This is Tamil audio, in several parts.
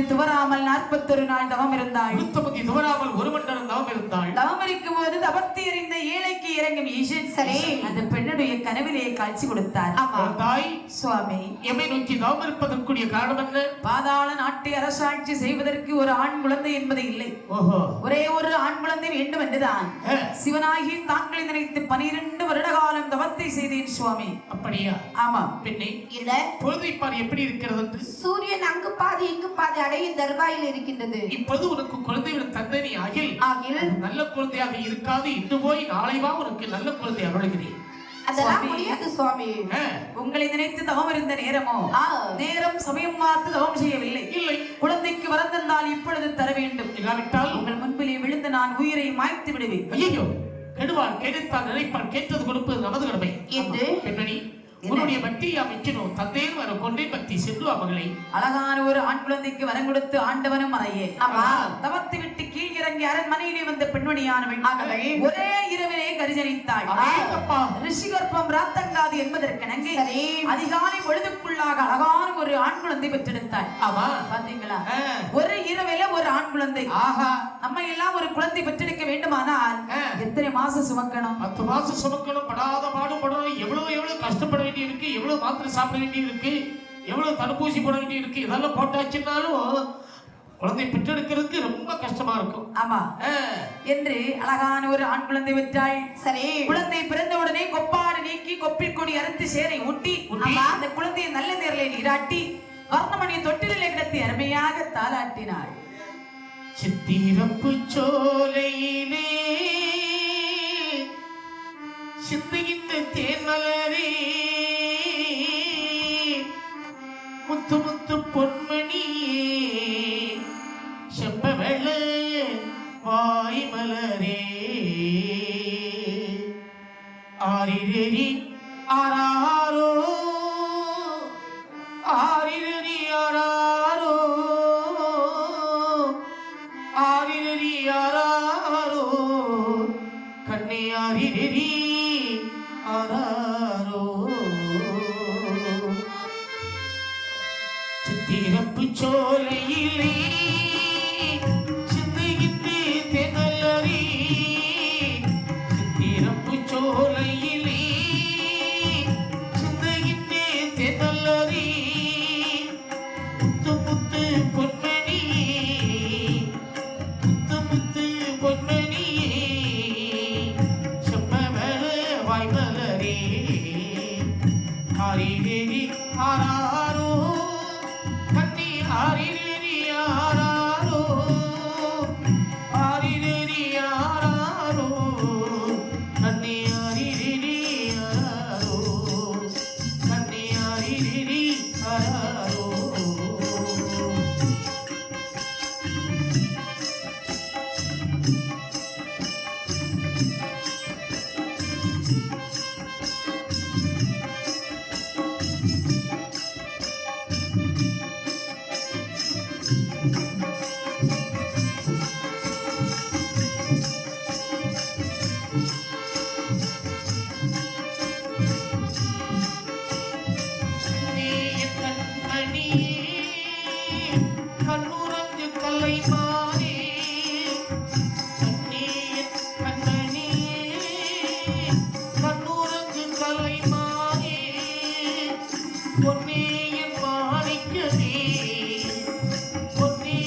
துவராமல் 41 நாள் தவம் இருந்தாள். துவராமல் ஒரு மண்டலம் தவம் இருந்தாள். தவம் இருக்கும் போது தவத்தை அறிந்த ஏழைக்கு இறங்கும் ஈஸ்வரே அந்த பெண்ணுடைய கனவிலே காட்சி கொடுத்தார். தாய் சுவாமி எம்மை நோக்கி தவம் இருப்பதற்குரிய காரணம் என்ன? பாதாள நாட்டை அரசாட்சி செய்வதற்கு ஒரு ஆண் குழந்தை என்பது இல்லை. ஒரே ஒரு ஆண் குழந்தை வேண்டும் என்றுதான் சிவனாகி தாங்களை நினைத்து 12 வருட காலம் தவத்தை செய்தேன் சுவாமி. அப்படியா? ஆமா. பெண்ணே பொழுதை பார் எப்படி இருக்கிறது. சூரியன் அங்கு பாதி இங்கு பாதி அடைய தர்பாயில் இருக்கின்றது. இப்போது உனக்கு குழந்தையின் தந்தை நீ ஆகில் நல்ல குழந்தையாக இருக்காது. இன்று போய் நாளை வா உனக்கு நல்ல குழந்தை அருளுகிறேன். அதெல்லாம் முடியாது சுவாமி. உங்களை நினைத்து தவம் இருந்த நேரமோ நேரம் சமயம் பார்த்து தவம் செய்யவில்லை. இல்லை, குழந்தைக்கு வரம் தந்தால் இப்பொழுது தர வேண்டும். இல்லாவிட்டால் உங்கள் முன்பிலே விழுந்து நான் உயிரை மாய்த்து விடுவேன். ஐயோ, கெடுவான் கேட்டால் நினைப்பான் கேட்டது கொடுப்பது நமது கடமை என்று பெண்ணி உன்னுடைய பக்தியை அமைக்கணும். தந்தையும் வர கொண்டே பக்தி சென்று அவர்களை அழகான ஒரு ஆண் குழந்தைக்கு வரம் கொடுத்து ஆண்டவனும் அறையே தவத்தை விட்டு கீழ் இறங்கி அரண்மனையிலே வந்த பெண்மணியானவள் ஒரே இரவிலே கருஜனித்தாள். ரிஷிகற்பம் ராத்தங்காது என்பதற்கெனங்க அதிகாலை பொழுதுக்குள்ளாக அழகான ஒரு ஆண் குழந்தை பெற்றெடுத்தாள். பாத்தீங்களா? ஒரு இரவில ஒரு ஆண் குழந்தை. நம்ம எல்லாம் ஒரு குழந்தை பெற்றெடுக்க வேண்டுமானால் எத்தனை மாசம் சுமக்கணும்? 10 மாசம் சுமக்கணும். படாத பாடுபடணும். எவ்வளவு கஷ்டப்பட இருக்கு, எவ்வளவு மாத்திரை சாப்பிட வேண்டி இருக்கு, எவ்வளவு தடுப்பூசி போட வேண்டி இருக்கு. இதெல்லாம் போட்டாச்சுன்னாலும் குழந்தை பெற்றெடுக்கிறதுக்கு ரொம்ப கஷ்டமா இருக்கும். ஆமா என்று அழகான ஒரு ஆண் குழந்தை பெற்றாள். சரி, குழந்தை பிறந்த உடனே கொப்பாடு நீக்கி கொப்பில் கொடி அறுத்து சேரை ஊட்டி அந்த குழந்தையை நல்ல நேரிலே நீராட்டி வர்ணமணி தொட்டிலே கிடத்தி அருமையாக தாளாட்டினாள். சித்திரப்பு சோலையிலே சித்துகின்ற தேன்மலரே முத்து முத்து பொன்மணியே செம்பவள வாய் மலரே ஆரிரரி ஆராரோ ஆரிரரி ஆராரோ ஆரிரரி ஆராரோ கண்ணே ஆரிரரி ஆராரோ சித்திரப்பு சோலையிலே சிந்துகின்ற தென்னலரி சித்திரப்பு சோலையிலே சிந்துகின்ற தென்னலரி முத்து முத்து பொன்மணி முத்து முத்து பொன்மணி செம்பவள வாய்மலரே ஆரிரரி ஆராரோ கண்ணி ஆரிரரி ஆராரோ ஆரிரரி ஆராரோ கண்ணி ஆரிரரி ஆராரோ கண்ணி ஆரிரரி ஆராரோ பொன்னே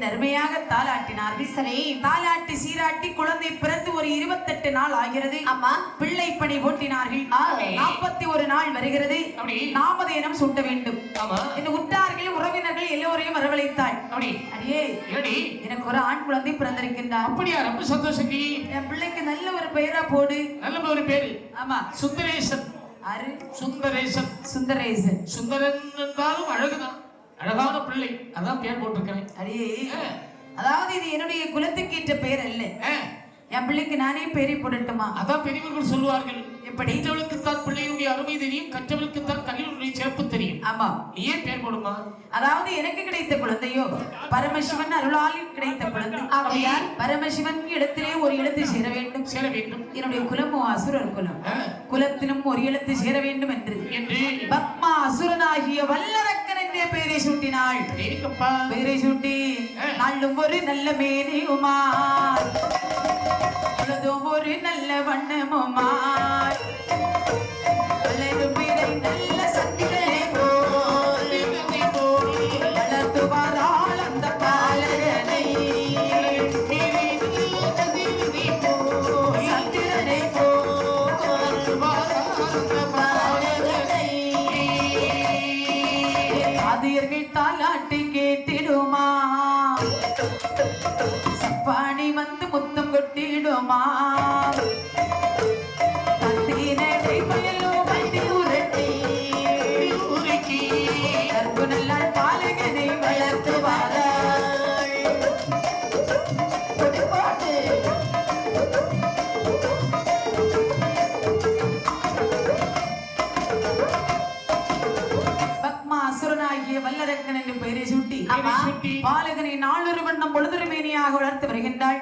அருமையாக தாலாட்டினார்கள். சரி. தாலாட்டி சீராட்டி குழந்தை பிறந்து ஒரு 28 நாள் ஆகிறது. ஆமா. பிள்ளை பணி ஓட்டினார்கள். ஆமே. 41 நாள் வருகிறது. அப்படி. நாமதேனம் சூட்ட வேண்டும். ஆமா. இந்த உற்றார்கள் உறவினர்கள் எல்லோரையும் வரவழைத்தாள். அப்படி. அடியே, ஏடி எனக்கு ஒரு ஆண் குழந்தை பிறந்திருக்கின்றார். அப்படியா? ரொம்ப சந்தோஷம். என் பிள்ளைக்கு நல்ல ஒரு பெயரா போடு. நல்ல ஒரு பேரு. ஆமா. சுந்தரேசன். அரு சுந்தரேசன். சுந்தரேசன். சுந்தரன் என்றாலும் அழகுதான், அழகான பிள்ளை, அதான் பேர் போட்டிருக்கிறேன். அடியே, அதாவது இது என்னுடைய குலத்துக்கு ஏற்ற பெயர் அல்ல. என் பிள்ளைக்கு நானே பேரை போடட்டுமா? அதான் பெரியவர்கள் சொல்லுவார்கள், எப்படி? படித்தவளுக்குத்தான் பிள்ளையுடைய அருமை தெரியும், கற்றவளுக்குத்தான் கல்வியுடைய சிறப்பு தெரியும். ஆமா. நீ ஏன் பேர் போடுமா? அதாவது எனக்கு கிடைத்த குழந்தையோ பரமசிவன் அருளால் கிடைத்த குழந்தை. ஆகையால் பரமசிவன் இடத்திலே ஒரு எழுத்து சேர வேண்டும். சேர வேண்டும். என்னுடைய குலமோ அசுரர் குலம். குலத்திலும் ஒரு எழுத்து சேர வேண்டும் என்று பத்மா அசுரனாகிய வல்லரக்கன் என்ற பெயரை சூட்டினாள். பெயரை சூட்டி நாளும் ஒரு நல்ல மேனியுமாய், பொழுதும் ஒரு நல்ல வண்ணமுமாய், வளரும் பிறை நல்ல சந்திரனை போல் வளர்த்து வராள் அந்த பாலகனை, சந்திரனை போல் பாலகனை. ஆதியர்கள் தாலாட்டி கேட்டிடுமா, சப்பாணி வந்து முத்தம் கொட்டிடுமா, தந்தினடை பயலோ வண்டி உருட்டி கற்பு நல்லாள் பாலகனை வளர்த்து வாராள். கொடுப்பாட்டு பத்மாசுரனாகிய வல்லரக்கன் என்று பெயரை சூட்டி பாலகனை நாளொரு வண்ணம் பொழுதொரு மேனியாக வளர்த்து வருகின்றாள்.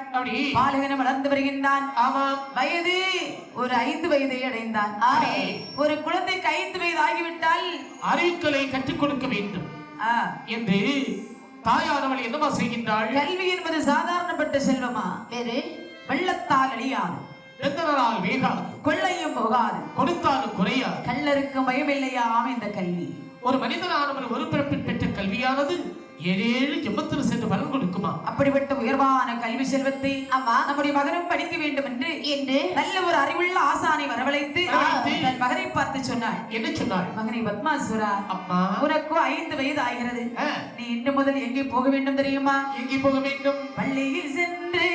பாலகனை வளர்ந்து வருகின்றான். வயது ஒரு 5 வயதை அடைந்தான். ஒரு குழந்தைக்கு 5 வயது ஆகிவிட்டால் அறிவுக்களை கற்றுக் கொடுக்க வேண்டும் என்று தாயானவள் என்னமா செய்கின்றாள்? கல்வி என்பது சாதாரணப்பட்ட செல்வமா? வேறு வெள்ளத்தால் அழியாது, எந்தனால் வேகாது, கொள்ளையும் போகாது, கொடுத்தாலும் குறையாது, கள்ளருக்கும் பயமில்லையாம் இந்த கல்வி. ஒரு மனிதனானவன் ஒரு பிறப்பில் பெற்ற கல்வியானது 7 ஜென்மத்தில் சென்று பலன் கொடுக்குமா? அப்படிப்பட்ட உயர்வான கல்வி செல்வத்தை ஆமா நம்முடைய மகனும் படிக்க வேண்டும் என்று நல்ல ஒரு அறிவுள்ள ஆசானை வரவழைத்து தன் மகனை பார்த்து சொன்னாள். என்ன சொன்னாள்? மகனை பத்மாசுரா, அம்மா, உனக்கு 5 வயது ஆகிறது. நீ இன்று முதல் எங்கே போக வேண்டும் தெரியுமா? எங்கே போக வேண்டும்? பள்ளியில் சென்று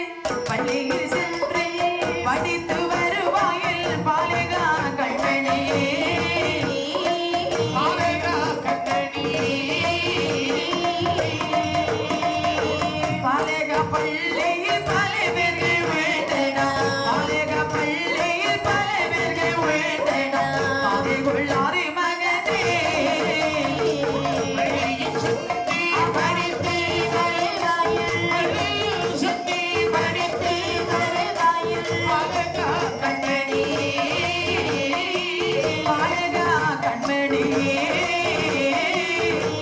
படித்து வருவாயில் பாலகா கண்மணி, பாலகா கண்மணி, பாலகா பள்ளியில் பல பேர்கள் வேண்டடா, பாலகா பள்ளியில் பல பேர்கள் வேண்டடா, பாதைக்குள்ளாரி மகனே படித்து வருவாயில், சுத்தி படித்து வருவாயில் பாலகா கண்மணி, பாலகா கண்மணி,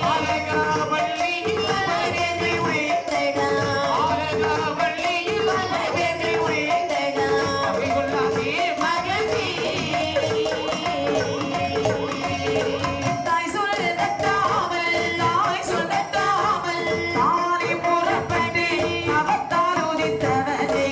பாலகா பள்ளியில் பல பேர்கள் வேண்டடா, பாலகா பள்ளியில் பல பேர்கள் வேண்டடா, பாதைக்குள்ளாரி மகனே. தாய் சொல் தட்டாமல் தானே புறப்பட்டு அவத்தால் உதித்தவனே,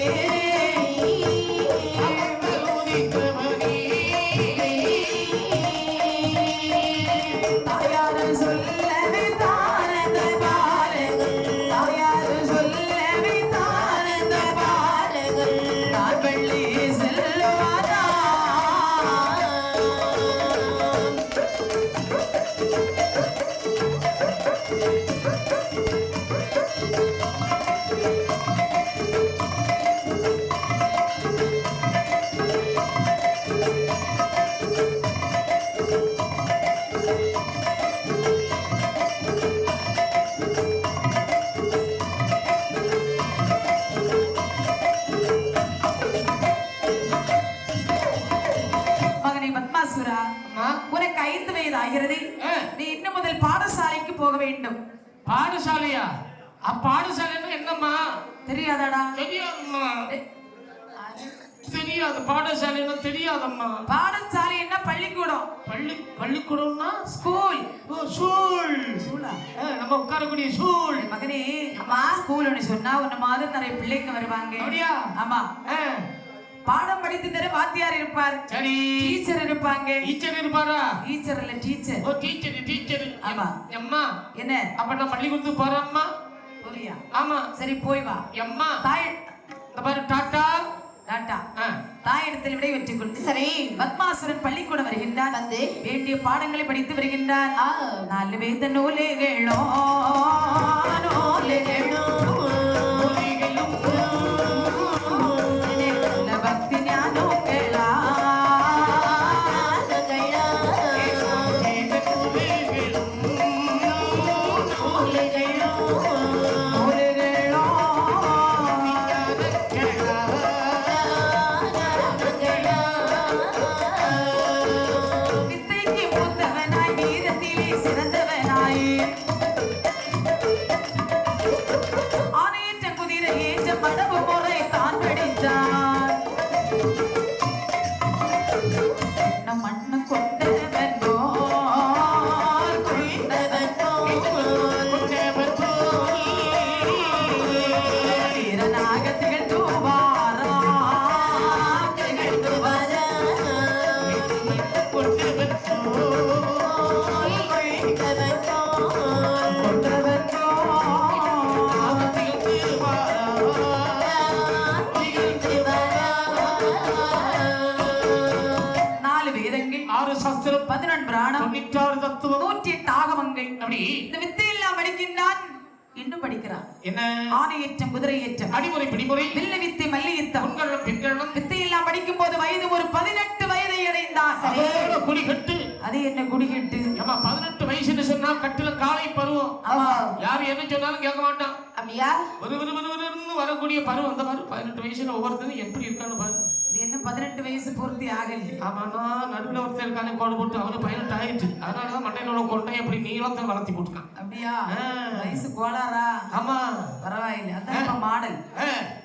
தாயார் சொல்லவே தானந்த பாலகள், தாயார் சொல்லவே தானந்த பாலகள், நான் பள்ளி செல்லுவானா. மகனை பத்மாசுரா, அம்மா, உனக்கு 5 வயது ஆகிறது. நீ இன்னும் முதல் பாடசாலைக்கு போக வேண்டும். பாடசாலையா? பாடசாலைன்னா என்னம்மா? தெரியாதாடா? தெரியாதம்மா, தெரியாது. பாடசாலைன்னா தெரியாதம்மா. பாடசாலை என்ன? பள்ளிக்கூடம். பள்ளிக்கூடம்னா ஸ்கூல். ஸ்கூல். ஸ்கூலா? நம்ம உட்காரக்கூடிய ஸ்கூல். மகனே, ஆமா ஸ்கூல்னு சொன்னா ஒரு மாதிரி நிறைய பிள்ளைங்க வருவாங்க. அப்படியா? ஆமா. ஆ, பாடம் படித்து தர வாத்தியார் இருப்பார், சரி. டீச்சர் இருப்பாங்க. டீச்சர் இருப்பாரா? டீச்சர் இல்ல டீச்சர். ஓ, டீச்சர். ஆமா. அம்மா என்ன அப்ப நான் பள்ளிக்கூடத்துக்கு போறேம்மா. போறியா? ஆமா. சரி போய் வா. அம்மா தாய் இந்த பாரு டாட்டா. டாட்டா. ஆ, தாயிடத்தில் விடை வெற்றி கொண்டு சரி பத்மாசுரன் பள்ளிக்கூடம் வருகின்றான். வந்து வேண்டிய பாடங்களை படித்து வருகின்றான். ஆ, 4 வேத நூலுகளோ நூலுகளோ நல்ல பக்தி ஞானங்களா நூலுகளோ வித்தைக்கு மூத்தவனாய் வீரத்திலே சிறந்தவனாய் ஆணையற்ற குதிரை ஏற்ற படவு முறை தான் படித்தான். நம் மண்ணு கொண்டவன் போல் கொண்டவன் போல் வீரனாக திகழ்ந்துவாரா திகழ்ந்துவாரா கொண்டவன் நாலு வேதங்கள், 6 சாஸ்திரம், 11 பிராணம், 96 தத்துவம். 108 ஆகமங்கள். அப்படி இந்த வித்தையெல்லாம் படிக்கின்றான். இன்னும் படிக்கிறான். என்ன? ஆணையேற்றம், குதிரை ஏற்றம், அடிமுறை பிடிமுறை, வில்ல வித்தை, மல்லியுத்தம். பொன்கரணம், பின்கரணம், வித்தையெல்லாம் படிக்கும் போது வயது ஒரு 18 வயதை அடைந்தான். அதோட குடி கட்டு. அது என்ன குடிகிட்டு? ஏமா 18 வயசுன்னு சொன்னா கட்டுல காலை பருவம். ஆமா. யாரு என்ன சொன்னாலும் கேட்க மாட்டான். அப்படியா ஒரு வரக்கூடிய பருவம். அந்த பாரு 18 வயசுல ஒவ்வொருத்தரும் எப்படி இருக்கான்னு பாரு. இது என்ன 18 வயசு பூர்த்தி ஆகல? ஆமாண்ணா, நடுவில் ஒருத்தர் இருக்கானே கோடு போட்டு அவனு 18 ஆயிடுச்சு. அதனாலதான் மண்டையில உள்ள கொண்டை எப்படி நீளத்தை வளர்த்தி போட்டுக்கான். அப்படியா? ஆ. வயசு கோளாரா? ஆமா. பரவாயில்லை, அதான் இப்ப மாடல். ஆ,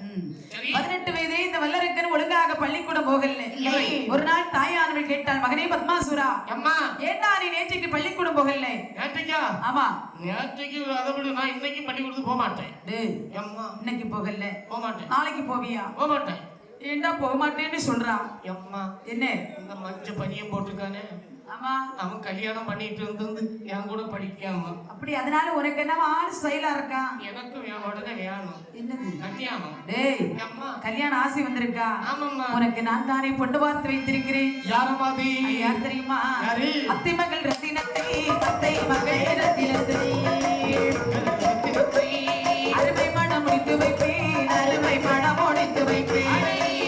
ம். சரி. 18 வயதே இந்த வல்லரக்கன் ஒழுங்காக பள்ளிக்கூடம் போகல. இல்லை. ஒரு நாள் தாயானவள் கேட்டாள், மகனே பத்மாசுரா, அம்மா ஏண்டா நீ நேற்றைக்கு பள்ளிக்கூடம் போகல? நேற்றைக்கா? ஆமா. நேற்றைக்கு அதை விட நான் இன்னைக்கு பள்ளிக்கூடத்துக்கு போக மாட்டேன். டேய், அம்மா இன்னைக்கு போகல, போக மாட்டேன். நாளைக்கு போவியா? போக மாட்டேன். ஏண்டா போக மாட்டேன்னு சொல்றான்? அம்மா என்ன? இந்த மஞ்ச பனியம் போட்டிருக்கானே, ஆமா. அவன் கல்யாணம் பண்ணிட்டு இருந்து என் கூட படிக்காம. அப்படி அதனால உனக்கு என்னவா ஆள் ஸ்டைலா இருக்கான்? எனக்கு உடனே வேணும் என்னது? கல்யாணம். டேய், அம்மா கல்யாண ஆசை வந்திருக்கா? ஆமாம்மா. உனக்கு நான் தானே பொண்ணு பார்த்து வைத்திருக்கிறேன். யாரமாதி? அது யார் தெரியுமா? யாரு? அத்தை மகள் ரத்தினத்தை, அத்தை மகள் ரத்தினத்தை அருமை மனம் முடித்து வைப்பேன், அருமை மனம் முடித்து வைப்பேன்.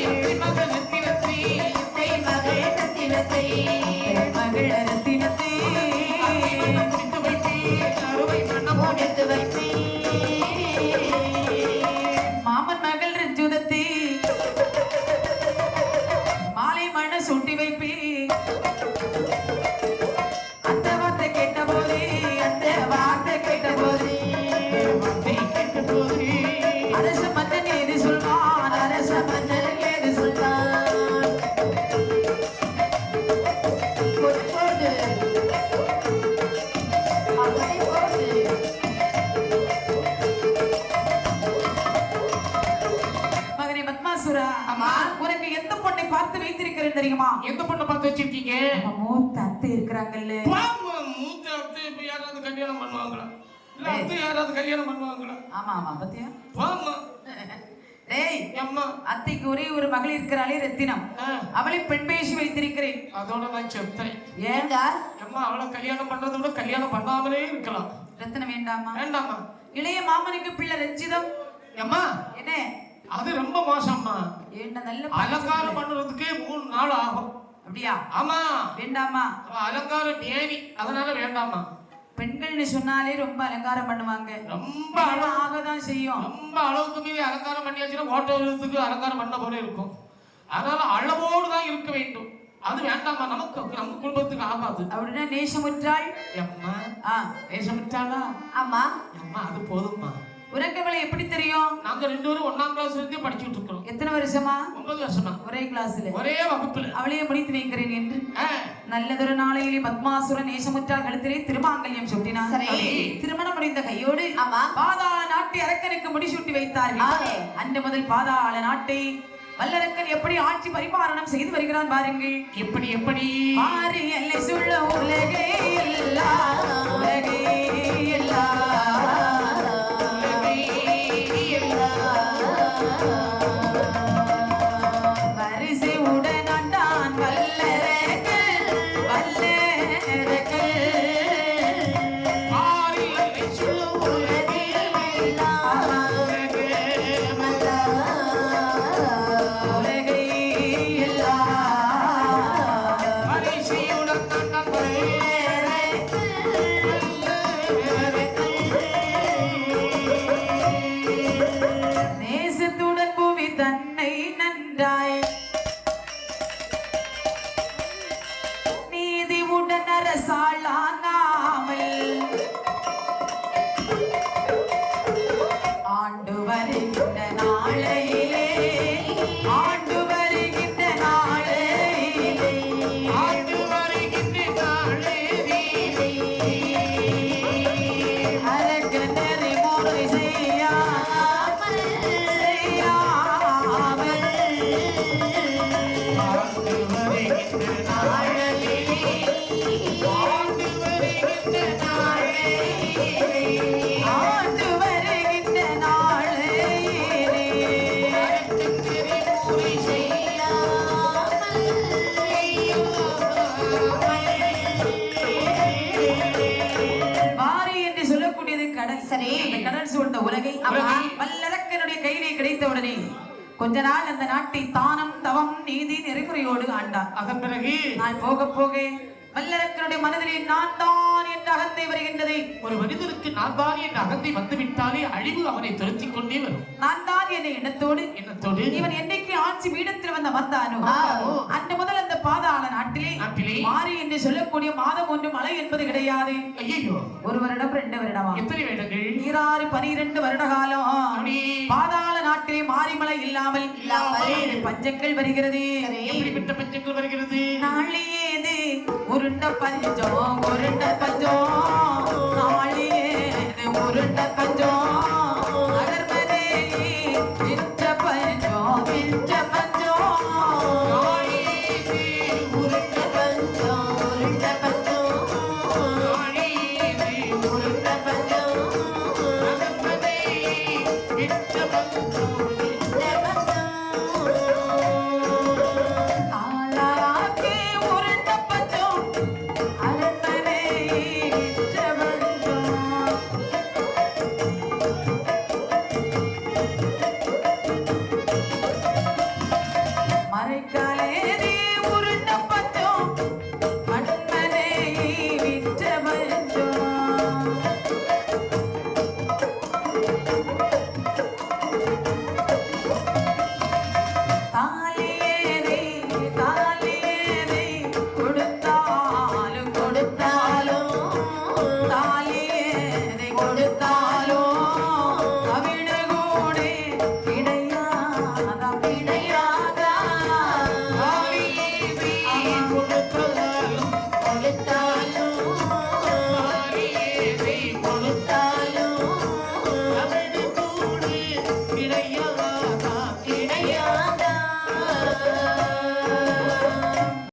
அத்தை மகள் ரத்தினத்தை, அத்தை மகள் ரத்தினத்தை, மகள் ரத்தினத்தை முடித்து வைப்பேன், அருமை மனம் முடித்து வைப்பேன். மாமன் மகள் ரஞ்சுதத்தை மாலை மண சூட்டி வைப்பேன். அந்த வார்த்தை கேட்ட போதே, அந்த வார்த்தை கேட்ட போதே, அரச மன்னன் ஏது சொல்வான், அரச மன்னன் ஏது சொல்வான். போடு போடு அப்படி போடு மகனே பத்மாசுரா, அம்மா. உனக்கு எந்த பொண்ணை பார்த்து வைத்திருக்கிறேன் தெரியுமா? எந்த பொண்ணை பார்த்து வச்சிருக்கீங்க? நம்ம மூத்த அத்தை இருக்கிறாங்கல்ல, பாம்மா, மூத்த அத்தை இப்ப யாராவது கல்யாணம் பண்ணுவாங்களா? இல்ல அத்தை யாராவது கல்யாணம் பண்ணுவாங்களா? ஆமா ஆமா, பத்தியா? பாம்மா. டேய், அம்மா அத்தைக்கு ஒரே ஒரு மகள் இருக்கிறாளே ரத்தினம், ஆ, அவளை பெண் பேசி வைத்திருக்கிறேன். அதோட நான் செத்தேன். ஏண்டா? அம்மா அவளை கல்யாணம் பண்றதை விட கல்யாணம் பண்ணாமலே இருக்கலாம். ரத்தினம் வேண்டாமா? வேண்டாமா? இளைய மாமனுக்கு பிள்ளை ரஞ்சிதம். அம்மா என்ன? அது ரொம்ப மோசம்மா. என்ன நல்ல அலங்காரம் பண்றதுக்கே 3 நாள் ஆகும். அப்படியா? ஆமா. வேண்டாமா? அவ அலங்காரம் மேனி, அதனால வேண்டாமா. பெண்கள்னு சொன்னாலே ரொம்ப அலங்காரம் பண்ணுவாங்க. ரொம்ப ஆகதான் செய்யும். ரொம்ப அளவுக்கு மீறி அலங்காரம் பண்ணியாச்சுன்னா ஓட்ட விழுறதுக்கு அலங்காரம் பண்ண போல இருக்கும். அதனால அளவோடு தான் இருக்க வேண்டும். அது வேண்டாமா, நமக்கு நம்ம குடும்பத்துக்கு ஆகாது. அப்படின்னா நேசமுற்றாள். அம்மா ஆ, நேசமிட்டாளா? ஆமா அம்மா அது போதும்மா. உனக்கு அவளை எப்படி தெரியும்? நாங்க 2 பேரும் 1ஆம் கிளாஸ்ல இருந்தே படிச்சுட்டு இருக்கிறோம். எத்தனை வருஷமா? 9 வருஷமா ஒரே கிளாஸ்ல ஒரே வகுப்புல. அவளையே முடித்து வைக்கிறேன் என்று ஆ, நல்லதொரு நாளையிலே பத்மாசுரன் நேசமுற்றாள் கழுத்திலே திருமாங்கல்யம் சுட்டினான். சரி. திருமணம் முடிந்த கையோடு ஆமா. பாதாள நாட்டு அரக்கனை முடிசூட்டி வைத்தார்கள் அன்று முதல் பாதாள நாட்டை வல்லரக்கன் எப்படி ஆட்சி பரிபாலனம் செய்து வருகிறான் பாருங்கள். எப்படி எப்படி ஆறு எல்லை சுள்ள உலகே எல்லாம் உலகே எல்லாம் வரிசை உடனாண்டான் வல்லரக்கன் வல்லரக்கன் உலகை நேசத்துடன் பூமி தன்னை நன்றாய் நீதி உடன் அரசாளாங்காமல் ஆண்டு வருகின்ற நாளையிலே ஆண்டு வருகின்ற நாளையிலே ஆண்டு வருகின்ற நாளே அரக்கனரை முறை செய்யாமல் ஆண்டு வருகின்ற நாளே ஆண்டு வருகின்ற நாளே ஆண்டு வருகின்ற நாளையிலே வாரி என்று சொல்லக்கூடியது கடல். சரி. அந்த கடல் சூழ்ந்த உலகை வல்லரக்கனுடைய கையிலே கிடைத்தவுடனே கொஞ்ச நாள் அந்த நாட்டை தானம் தவம் நீதி நெறிமுறையோடு ஆண்டார். அதன் பிறகு நான் போக போக வல்லரக்கனுடைய மனதிலே நான் தான் என்ற அகந்தை வருகின்றது. ஒரு மனிதருக்கு நான் தான் என்ற அகந்தை வந்துவிட்டாலே அழிவு அவனை துரத்திக் கொண்டே வரும். நான் தான் என்ற எண்ணத்தோடு எண்ணத்தோடு இவன் என்னைக்கு ஆட்சி பீடத்தில் வந்து அமர்ந்தானோ அன்று முதல் அந்த பாதாள நாட்டிலே மாறி என்று சொல்லக்கூடிய மாதம் ஒன்று மழை என்பது கிடையாது. ஐயோ ஒரு வருடம் 2 வருடமா எத்தனை வேடங்கள் 12 வருட காலம் பாதாள நாட்டிலே மாரிமலை இல்லாமல் பஞ்சங்கள் வருகிறது. எப்படிப்பட்ட பஞ்சங்கள் வருகிறது? நாளியேது உருண்ட பஞ்சம் நாளியேது உருண்ட பஞ்சம்